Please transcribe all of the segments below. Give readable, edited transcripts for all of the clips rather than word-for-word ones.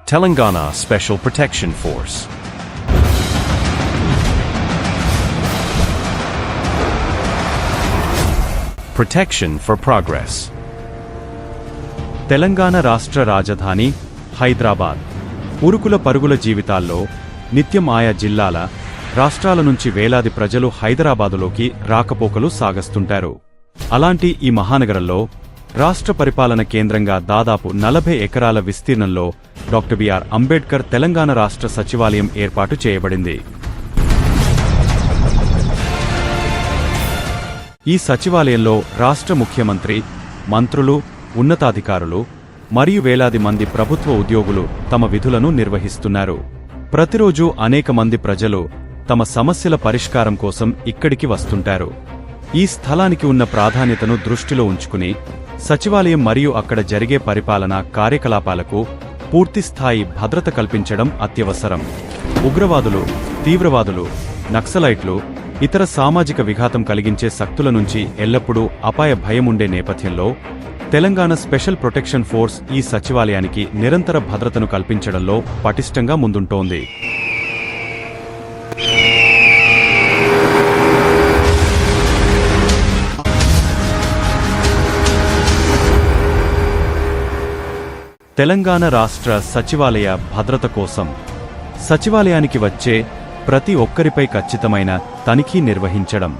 Telangana Special Protection Force. Protection for Progress. Telangana రాష్ట్ర రాజధాని హైదరాబాద్. ఉరుకుల పరుగుల జీవితాల్లో నిత్యం ఆయా జిల్లాల, రాష్ట్రాల నుంచి వేలాది ప్రజలు హైదరాబాదులోకి రాకపోకలు సాగస్తుంటారు. అలాంటి ఈ మహానగరంలో రాష్ట్ర పరిపాలన కేంద్రంగా దాదాపు 40 ఎకరాల విస్తీర్ణంలో డాక్టర్ బిఆర్ అంబేడ్కర్ తెలంగాణ రాష్ట్ర సచివాలయం ఏర్పాటు చేయబడింది. ఈ సచివాలయంలో రాష్ట్ర ముఖ్యమంత్రి, మంత్రులు, ఉన్నతాధికారులు మరియు వేలాది మంది ప్రభుత్వ ఉద్యోగులు తమ విధులను నిర్వహిస్తున్నారు. ప్రతిరోజు అనేక మంది ప్రజలు తమ సమస్యల పరిష్కారం కోసం ఇక్కడికి వస్తుంటారు. ఈ స్థలానికి ఉన్న ప్రాధాన్యతను దృష్టిలో ఉంచుకుని సచివాలయం మరియు అక్కడ జరిగే పరిపాలనా కార్యకలాపాలకు పూర్తిస్థాయి భద్రత కల్పించడం అత్యవసరం. ఉగ్రవాదులు, తీవ్రవాదులు, నక్సలైట్లు, ఇతర సామాజిక విఘాతం కలిగించే శక్తుల నుంచి ఎల్లప్పుడూ అపాయ భయముండే నేపథ్యంలో తెలంగాణ స్పెషల్ ప్రొటెక్షన్ ఫోర్స్ ఈ సచివాలయానికి నిరంతర భద్రతను కల్పించడంలో పటిష్టంగా ముందుంటోంది. తెలంగాణ రాష్ట్ర సచివాలయ భద్రత కోసం సచివాలయానికి వచ్చే ప్రతి ఒక్కరిపై ఖచ్చితమైన తనిఖీ నిర్వహించడం.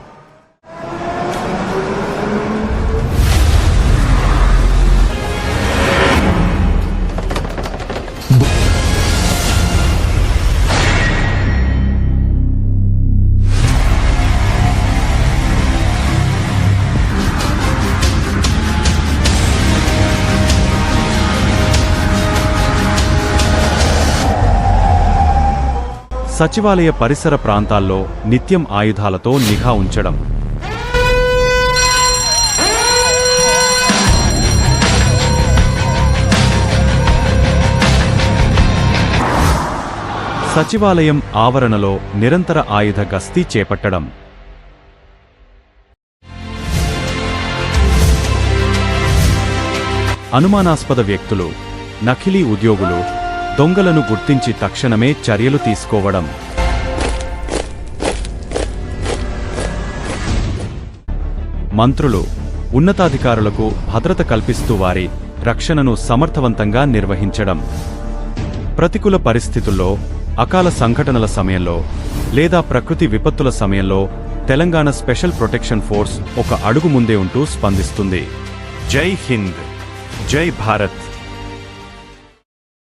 సచివాలయ పరిసర ప్రాంతాల్లో నిత్యం ఆయుధాలతో నిఘా ఉంచడం. సచివాలయం ఆవరణలో నిరంతర ఆయుధ గస్తీ చేపట్టడం. అనుమానాస్పద వ్యక్తులు, నకిలీ ఉద్యోగులు, దొంగలను గుర్తించి తక్షణమే చర్యలు తీసుకోవడం. మంత్రులు, ఉన్నతాధికారులకు భద్రత కల్పిస్తూ వారి రక్షణను సమర్థవంతంగా నిర్వహించడం. ప్రతికూల పరిస్థితుల్లో, అకాల సంఘటనల సమయంలో లేదా ప్రకృతి విపత్తుల సమయంలో తెలంగాణ స్పెషల్ ప్రొటెక్షన్ ఫోర్స్ ఒక అడుగు ముందే ఉంటూ స్పందిస్తుంది. జై హింద్, జై భారత్.